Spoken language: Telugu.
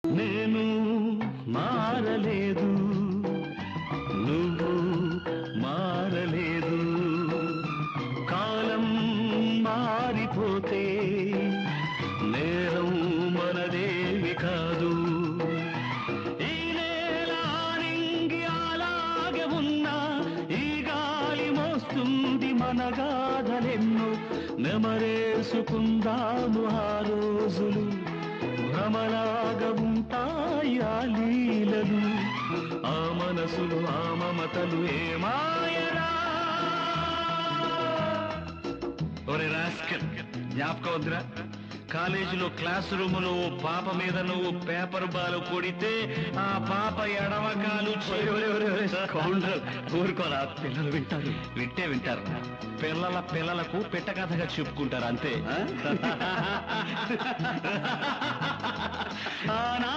నేను మారలేదు, నువ్వు మారలేదు. కాలం మారిపోతే నేరం మనదేవి కాదు. ఈ నేల నింగి అలాగే ఉన్నా ఈ గాలి మోస్తుంది మన గాథలెన్నో. నెమరేసుకుందాము ఆ రోజులు, భ్రమలాగా ఉంటాయి ఆ లీలలు. ఆ మనసులు ఆ మమతలు ఏ మాయరా. ఒరే రాస్కల్, జ్ఞాపకం వద్దురా? కాలేజీలో క్లాస్ రూములో పాప మీద నువ్వు పేపర్ బాలు కొడితే ఆ పాప ఎడమకాలు ఊరుకోరా, పిల్లలు వింటారు. వింటే వింటారు, పిల్లలకు పెట్ట కథగా చెప్పుకుంటారు అంతే.